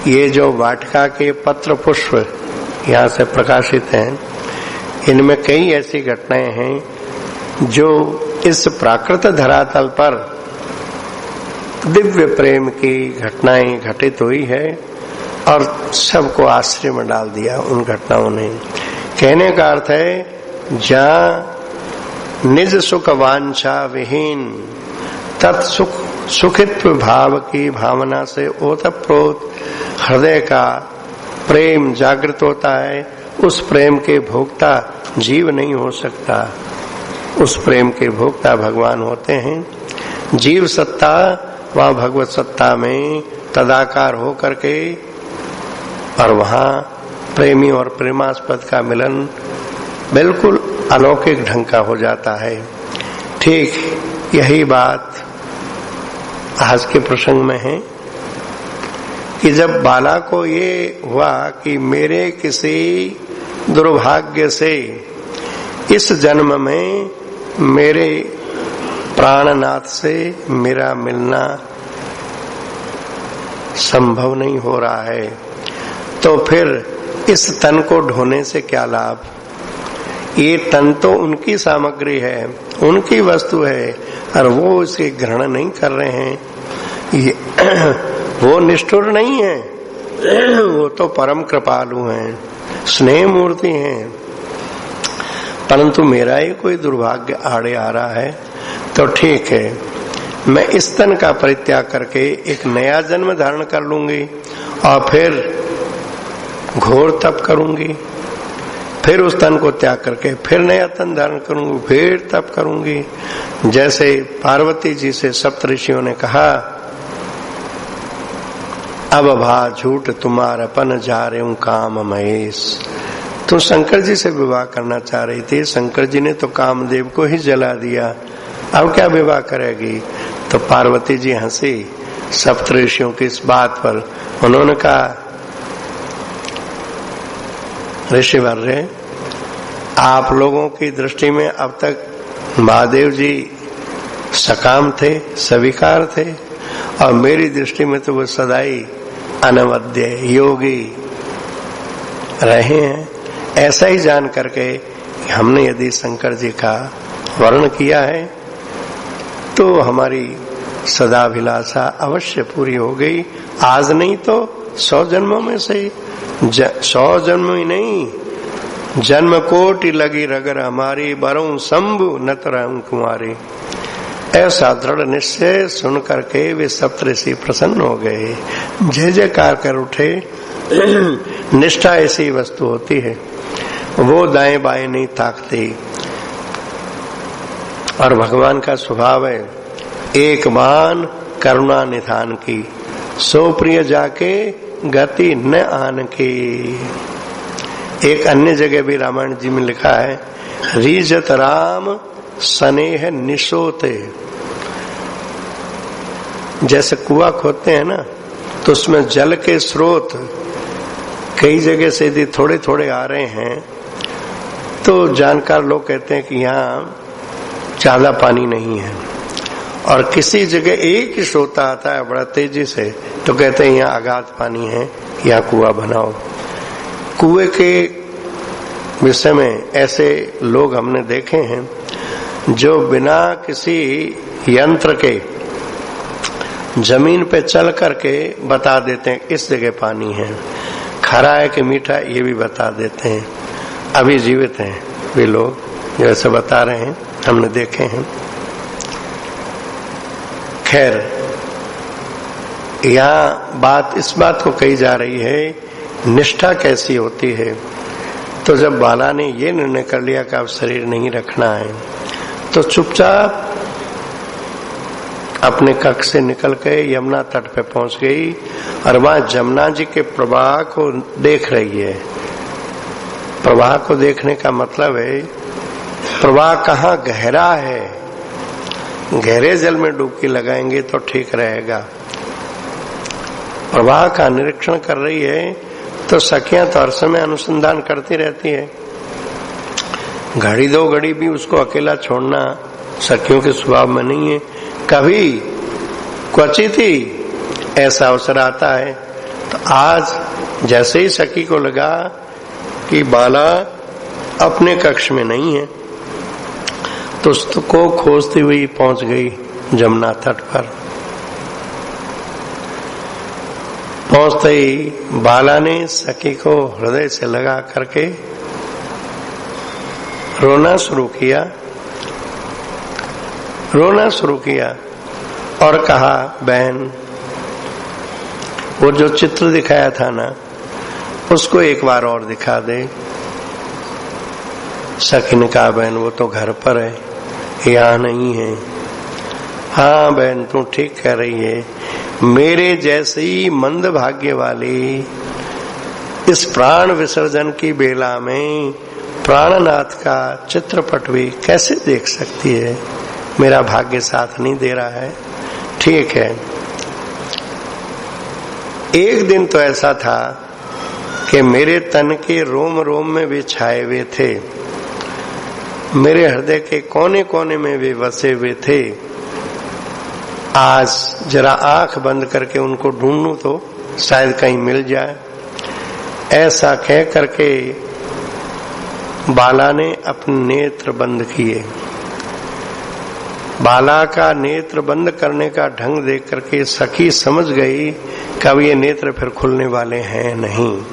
ये जो वाटिका के पत्र पुष्प यहाँ से प्रकाशित हैं, इनमें कई ऐसी घटनाएं हैं जो इस प्राकृत धरातल पर दिव्य प्रेम की घटनाएं घटित हुई है और सबको आश्चर्य में डाल दिया उन घटनाओं ने। कहने का अर्थ है, जहाँ निज सुख वांछा विहीन तत्सुख सुखित्व भाव की भावना से ओतप्रोत हृदय का प्रेम जागृत होता है, उस प्रेम के भोक्ता जीव नहीं हो सकता। उस प्रेम के भोक्ता भगवान होते हैं। जीव सत्ता वह भगवत सत्ता में तदाकार हो करके, और वहां प्रेमी और प्रेमास्पद का मिलन बिल्कुल अलौकिक ढंग का हो जाता है। ठीक यही बात आज के प्रसंग में है कि जब बाला को ये हुआ कि मेरे किसी दुर्भाग्य से इस जन्म में मेरे प्राणनाथ से मेरा मिलना संभव नहीं हो रहा है, तो फिर इस तन को ढोने से क्या लाभ? ये तन तो उनकी सामग्री है, उनकी वस्तु है, और वो इसे ग्रहण नहीं कर रहे हैं। ये वो निष्ठुर नहीं है, वो तो परम कृपालु हैं, स्नेह मूर्ति हैं। परंतु मेरा ही कोई दुर्भाग्य आड़े आ रहा है, तो ठीक है, मैं इस तन का परित्याग करके एक नया जन्म धारण कर लूंगी और फिर घोर तप करूंगी, फिर उस तन को त्याग करके फिर नया तन धारण करूंगी, फिर तप करूंगी। जैसे पार्वती जी से सप्तऋषियों ने कहा, अब भा झूठ तुम्हारपन जा रहे हूं काम महेश। तुम शंकर जी से विवाह करना चाह रही थी, शंकर जी ने तो कामदेव को ही जला दिया, अब क्या विवाह करेगी? तो पार्वती जी हंसी सप्तऋषियों की इस बात पर। उन्होंने कहा, ऋषिवर्य, आप लोगों की दृष्टि में अब तक महादेव जी सकाम थे, स्वीकार थे, और मेरी दृष्टि में तो वो सदाई अनवद्य योगी रहे हैं। ऐसा ही जान करके हमने यदि शंकर जी का वर्ण किया है तो हमारी सदाभिलाषा अवश्य पूरी हो गई। आज नहीं तो 100 जन्मों में से 100 जन्म ही नहीं, जन्म कोटि लगी रगर हमारी, बरऊं शंभु नत रहूं कुमारी। ऐसा दृढ़ निश्चय सुन करके वे सप्तऋषि प्रसन्न हो गए, जय जयकार कर उठे। निष्ठा ऐसी वस्तु होती है, वो दाएं बाएं नहीं ताकती। और भगवान का स्वभाव है, एक बान करुणा निधान की, सो प्रिय जाके गति न आन की। एक अन्य जगह भी रामायण जी में लिखा है, रीजत राम स्नेह निशोते। जैसे कुआं खोदते हैं ना, तो उसमें जल के स्रोत कई जगह से यदि थोड़े थोड़े आ रहे हैं, तो जानकार लोग कहते हैं कि यहाँ ज्यादा पानी नहीं है। और किसी जगह एक ही सोता आता है बड़ा तेजी से, तो कहते हैं यहाँ अगाध पानी है, यहाँ कुआं बनाओ। कुएं के विषय में ऐसे लोग हमने देखे हैं जो बिना किसी यंत्र के जमीन पे चल करके बता देते हैं इस जगह पानी है, खरा है कि मीठा, ये भी बता देते हैं। अभी जीवित हैं वे लोग जो ऐसे बता रहे हैं, हमने देखे हैं। खैर, यहाँ बात इस बात को कही जा रही है, निष्ठा कैसी होती है। तो जब बाला ने ये निर्णय कर लिया कि अब शरीर नहीं रखना है, तो चुपचाप अपने कक्ष से निकल के यमुना तट पे पहुंच गई और वहां जमुना जी के प्रवाह को देख रही है। प्रवाह को देखने का मतलब है, प्रवाह कहाँ गहरा है, गहरे जल में डुबकी लगाएंगे तो ठीक रहेगा। प्रवाह का निरीक्षण कर रही है, तो सखियां तो हर समय अनुसंधान करती रहती है। घड़ी दो घड़ी भी उसको अकेला छोड़ना सखियों के स्वभाव में नहीं है। कभी क्वचित ही ऐसा अवसर आता है। तो आज जैसे ही सखी को लगा कि बाला अपने कक्ष में नहीं है, तो उसको खोजती हुई पहुंच गई जमुना तट पर। पहुंचते ही बाला ने सखी को हृदय से लगा करके रोना शुरू किया और कहा, बहन वो जो चित्र दिखाया था ना, उसको एक बार और दिखा दे। सखी ने कहा, बहन वो तो घर पर है, यहाँ नहीं है। हाँ बहन, तू ठीक कह रही है, मेरे जैसी मंद भाग्य वाली इस प्राण विसर्जन की बेला में प्राणनाथ का चित्रपट भी कैसे देख सकती है, मेरा भाग्य साथ नहीं दे रहा है। ठीक है। एक दिन तो ऐसा था कि मेरे तन के रोम रोम में वे छाए हुए थे, मेरे हृदय के कोने कोने में वे बसे हुए थे। आज जरा आंख बंद करके उनको ढूंढूं तो शायद कहीं मिल जाए। ऐसा कह करके बाला ने अपने नेत्र बंद किए। बाला का नेत्र बंद करने का ढंग देख करके सखी समझ गई कि अब ये नेत्र फिर खुलने वाले हैं नहीं।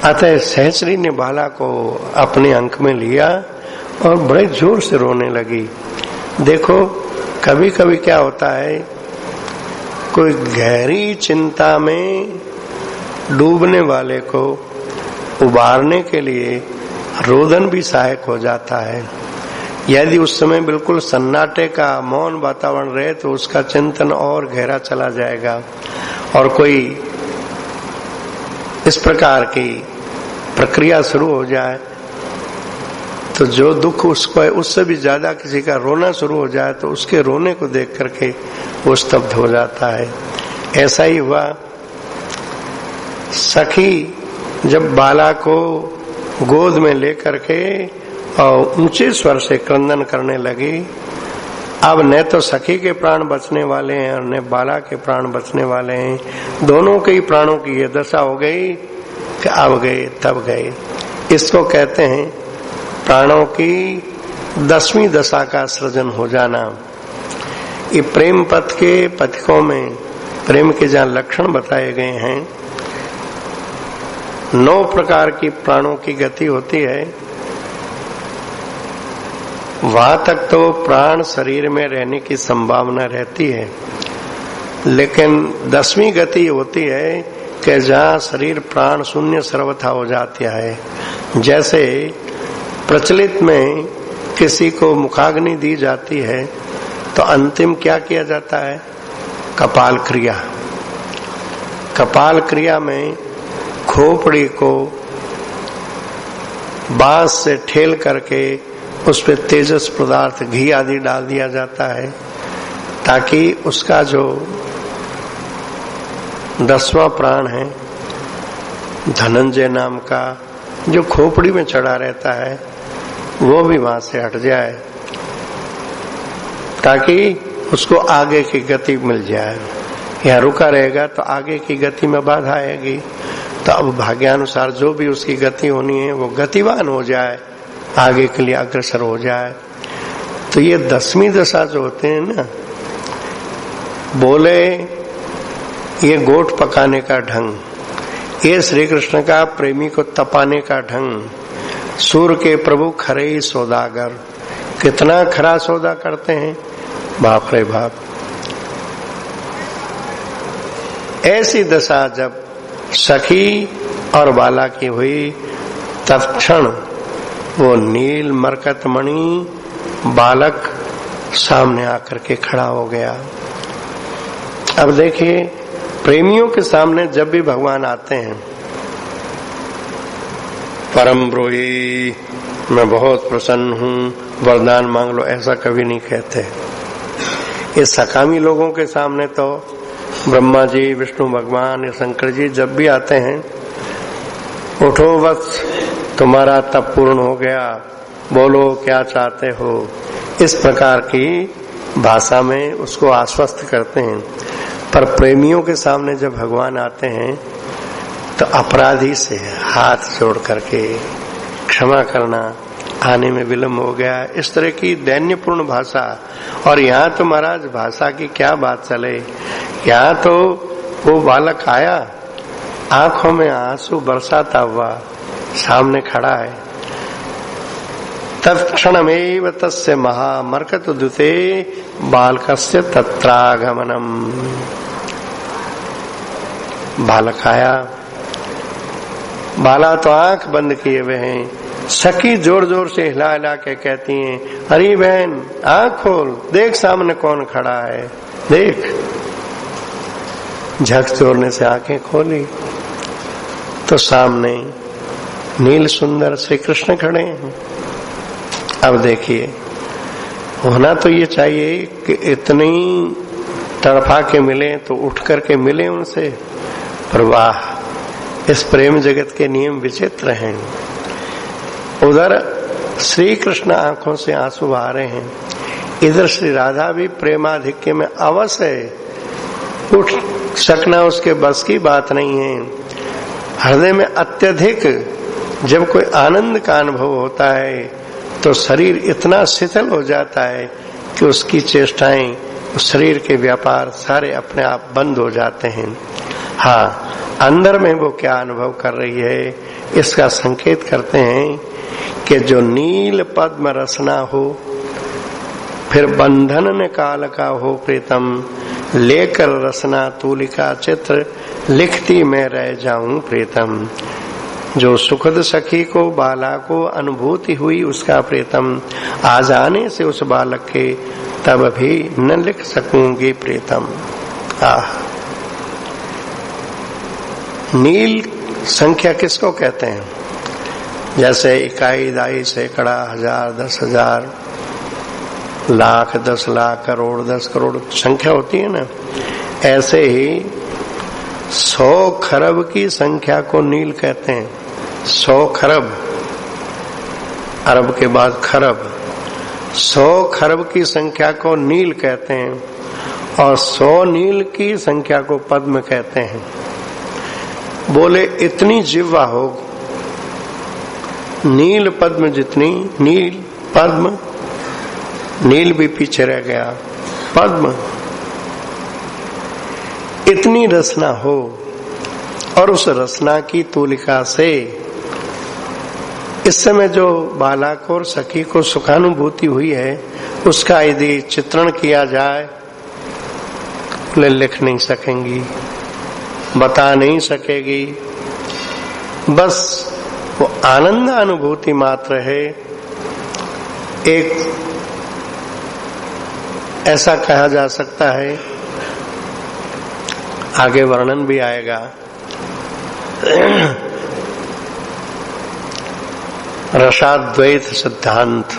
अतः सहचरी ने बाला को अपने अंक में लिया और बड़े जोर से रोने लगी। देखो, कभी कभी क्या होता है, कोई गहरी चिंता में डूबने वाले को उबारने के लिए रोदन भी सहायक हो जाता है। यदि उस समय बिल्कुल सन्नाटे का मौन वातावरण रहे तो उसका चिंतन और गहरा चला जाएगा। और कोई इस प्रकार की प्रक्रिया शुरू हो जाए तो जो दुख उसको है उससे भी ज्यादा किसी का रोना शुरू हो जाए तो उसके रोने को देख करके वो स्तब्ध हो जाता है। ऐसा ही हुआ। सखी जब बाला को गोद में लेकर के और ऊंचे स्वर से क्रंदन करने लगी, अब न तो सखी के प्राण बचने वाले हैं और न बाला के प्राण बचने वाले हैं। दोनों के ही प्राणों की ये दशा हो गई कि अब गए तब गए। इसको कहते हैं प्राणों की 10वीं दशा का सृजन हो जाना। ये प्रेम पथ के पथिकों में प्रेम के जहाँ लक्षण बताए गए हैं, 9 प्रकार की प्राणों की गति होती है, वहां तक तो प्राण शरीर में रहने की संभावना रहती है। लेकिन 10वीं गति होती है कि जहां शरीर प्राण शून्य सर्वथा हो जाता है। जैसे प्रचलित में किसी को मुखाग्नि दी जाती है तो अंतिम क्या किया जाता है? कपाल क्रिया। कपाल क्रिया में खोपड़ी को बांस से ठेल करके उस पर तेजस पदार्थ घी आदि डाल दिया जाता है, ताकि उसका जो 10वां प्राण है धनंजय नाम का, जो खोपड़ी में चढ़ा रहता है, वो भी वहां से हट जाए, ताकि उसको आगे की गति मिल जाए। यहाँ रुका रहेगा तो आगे की गति में बाधा आएगी। तो अब भाग्यानुसार जो भी उसकी गति होनी है वो गतिवान हो जाए, आगे के लिए अग्रसर हो जाए। तो ये 10वीं दशा जो होते हैं ना, बोले ये गोट पकाने का ढंग, ये श्री कृष्ण का प्रेमी को तपाने का ढंग, सूर के प्रभु खरे ही सौदागर। कितना खरा सौदा करते हैं, बाप रे बाप। ऐसी दशा जब सखी और बाला की हुई, तत्क्षण वो नील मरकत मणि बालक सामने आकर के खड़ा हो गया। अब देखिए, प्रेमियों के सामने जब भी भगवान आते हैं, परम ब्रोही मैं बहुत प्रसन्न हूँ, वरदान मांग लो, ऐसा कभी नहीं कहते। ये सकामी लोगों के सामने तो ब्रह्मा जी, विष्णु भगवान या शंकर जी जब भी आते हैं, उठो बस तुम्हारा तप पूर्ण हो गया, बोलो क्या चाहते हो, इस प्रकार की भाषा में उसको आश्वस्त करते हैं। पर प्रेमियों के सामने जब भगवान आते हैं तो अपराधी से हाथ जोड़ करके क्षमा करना, आने में विलम्ब हो गया, इस तरह की दैन्यपूर्ण भाषा। और यहाँ तो महाराज भाषा की क्या बात चले, यहाँ तो वो बालक आया, आंखों में आंसू बरसाता हुआ सामने खड़ा है। तत्क्षणमेव तस्य महामर्कत दुते बालकस्य तत्रागमनम। बालक आया, बाला तो आंख बंद किए हुए हैं, सखी जोर जोर से हिला हिला के कहती हैं, अरे बहन आंख खोल, देख सामने कौन खड़ा है, देख। झक चोरने से आंखें खोली तो सामने नील सुंदर श्री कृष्ण खड़े हैं। अब देखिए, होना तो ये चाहिए कि इतनी तड़फा के मिले तो उठ करके मिले उनसे, पर वाह, इस प्रेम जगत के नियम विचित्र हैं। उधर श्री कृष्ण आंखों से आंसू बहा रहे हैं, इधर श्री राधा भी प्रेमाधिक्य में अवश्य है, उठ सकना उसके बस की बात नहीं है। हृदय में अत्यधिक जब कोई आनंद का अनुभव होता है तो शरीर इतना शिथिल हो जाता है कि उसकी चेष्टाएं, उस शरीर के व्यापार सारे अपने आप बंद हो जाते हैं। हाँ, अंदर में वो क्या अनुभव कर रही है, इसका संकेत करते हैं कि जो नील पद्म रसना हो, फिर बंधन ने काल का हो प्रीतम, लेकर रसना तूलिका चित्र, लिखती मैं रह जाऊं प्रीतम। जो सुखद सखी को बाला को अनुभूति हुई उसका प्रीतम, आ जाने से उस बालक के तब भी न लिख सकूंगी प्रीतम। नील संख्या किसको कहते हैं? जैसे इकाई, दाई, सैकड़ा, हजार, 10,000, लाख, 10 लाख, करोड़, 10 करोड़ संख्या होती है ना, ऐसे ही 100 खरब की संख्या को नील कहते हैं। 100 खरब, अरब के बाद खरब, 100 खरब की संख्या को नील कहते हैं, और 100 नील की संख्या को पद्म कहते हैं। बोले इतनी जिह्वा हो, नील पद्म जितनी, नील पद्म, नील भी पीछे रह गया, पद्म, इतनी रसना हो और उस रसना की तूलिका से इस समय जो बालक और सखी को सुखानुभूति हुई है उसका यदि चित्रण किया जाए तो लिख नहीं सकेंगी, बता नहीं सकेगी। बस वो आनंद अनुभूति मात्र है। एक ऐसा कहा जा सकता है, आगे वर्णन भी आएगा, रसाद्वैत सिद्धांत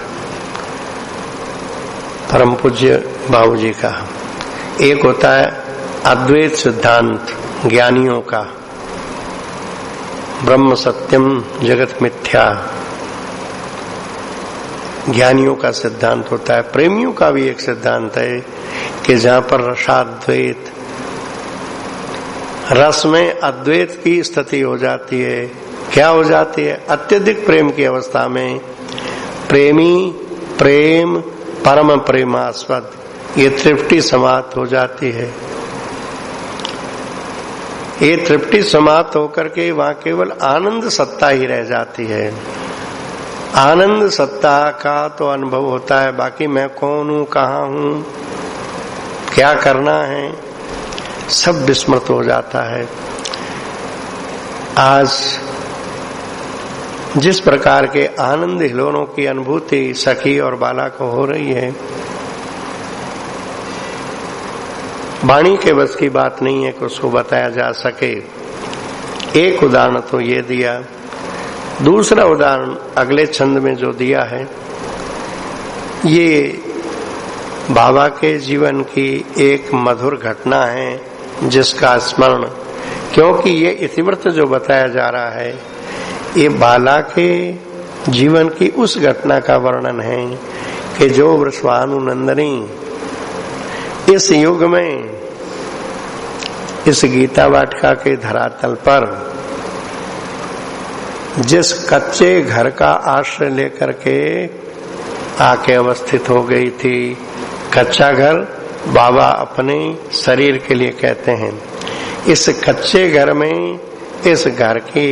परम पूज्य बाबूजी का। एक होता है अद्वैत सिद्धांत ज्ञानियों का, ब्रह्म सत्यम जगत मिथ्या ज्ञानियों का सिद्धांत होता है। प्रेमियों का भी एक सिद्धांत है कि जहां पर रसाद्वैत, रस में अद्वैत की स्थिति हो जाती है। क्या हो जाती है? अत्यधिक प्रेम की अवस्था में प्रेमी प्रेम परम प्रेमास्पद, ये तृप्ति समाप्त हो जाती है। ये तृप्ति समाप्त होकर के वहां केवल आनंद सत्ता ही रह जाती है। आनंद सत्ता का तो अनुभव होता है, बाकी मैं कौन हूं, कहाँ हूं, क्या करना है, सब विस्मृत हो जाता है। आज जिस प्रकार के आनंद हिलोरों की अनुभूति सखी और बाला को हो रही है, वाणी के बस की बात नहीं है कि उसको बताया जा सके। एक उदाहरण तो ये दिया, दूसरा उदाहरण अगले छंद में जो दिया है, ये बाबा के जीवन की एक मधुर घटना है जिसका स्मरण, क्योंकि ये इतिवृत्त जो बताया जा रहा है ये बाला के जीवन की उस घटना का वर्णन है कि जो वृषभानुनंदनी इस युग में इस गीता वाटिका के धरातल पर जिस कच्चे घर का आश्रय लेकर के आके अवस्थित हो गई थी। कच्चा घर बाबा अपने शरीर के लिए कहते हैं। इस कच्चे घर में इस घर की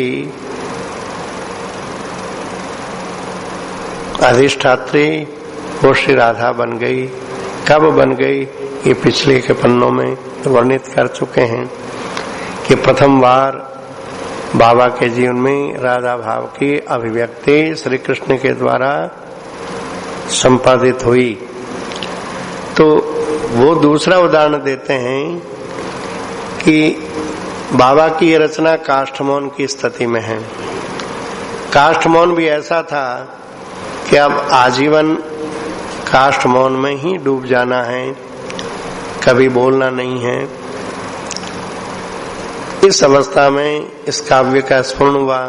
अधिष्ठात्री वो श्री राधा बन गई। कब बन गई ये पिछले के पन्नों में वर्णित कर चुके हैं कि प्रथम बार बाबा के जीवन में राधा भाव की अभिव्यक्ति श्री कृष्ण के द्वारा संपादित हुई। तो वो दूसरा उदाहरण देते हैं कि बाबा की ये रचना काष्ठमौन की स्थिति में है। काष्ठमौन भी ऐसा था कि अब आजीवन काष्ठमौन में ही डूब जाना है, कभी बोलना नहीं है। इस अवस्था में इस काव्य का स्फुरण हुआ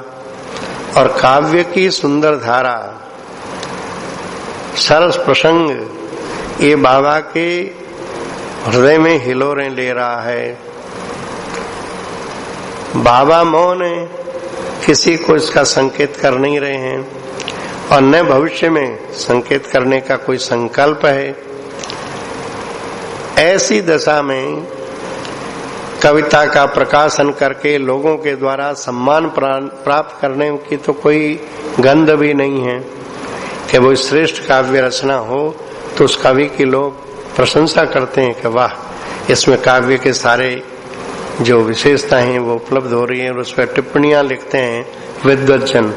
और काव्य की सुंदर धारा, सरस प्रसंग ये बाबा के हृदय में हिलोरें ले रहा है। बाबा मौन है, किसी को इसका संकेत कर नहीं रहे हैं और न भविष्य में संकेत करने का कोई संकल्प है। ऐसी दशा में कविता का प्रकाशन करके लोगों के द्वारा सम्मान प्राप्त करने की तो कोई गंध भी नहीं है कि वो श्रेष्ठ काव्य रचना हो तो उस कवि की लोग प्रशंसा करते हैं कि वाह, इसमें काव्य के सारे जो विशेषताएं हैं वो उपलब्ध हो रही है और उस पर टिप्पणियां लिखते हैं विद्वज्जन।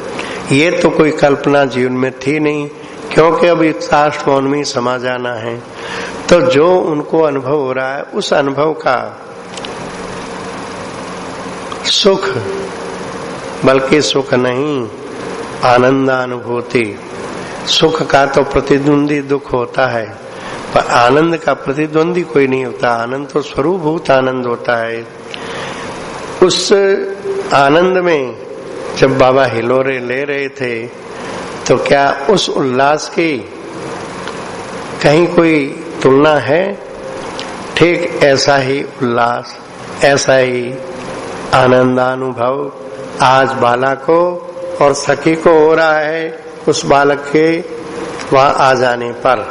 ये तो कोई कल्पना जीवन में थी नहीं, क्योंकि अब काष्ठमौन में समा जाना है। तो जो उनको अनुभव हो रहा है उस अनुभव का सुख, बल्कि सुख नहीं आनंदानुभूति। सुख का तो प्रतिद्वंदी दुख होता है, पर आनंद का प्रतिद्वंदी कोई नहीं होता। आनंद तो स्वरूपभूत आनंद होता है। उस आनंद में जब बाबा हिलोरे ले रहे थे तो क्या उस उल्लास की कहीं कोई तुलना है? ठीक ऐसा ही उल्लास, ऐसा ही आनंदानुभव आज बाला को और सखी को हो रहा है उस बालक के वहां आ जाने पर।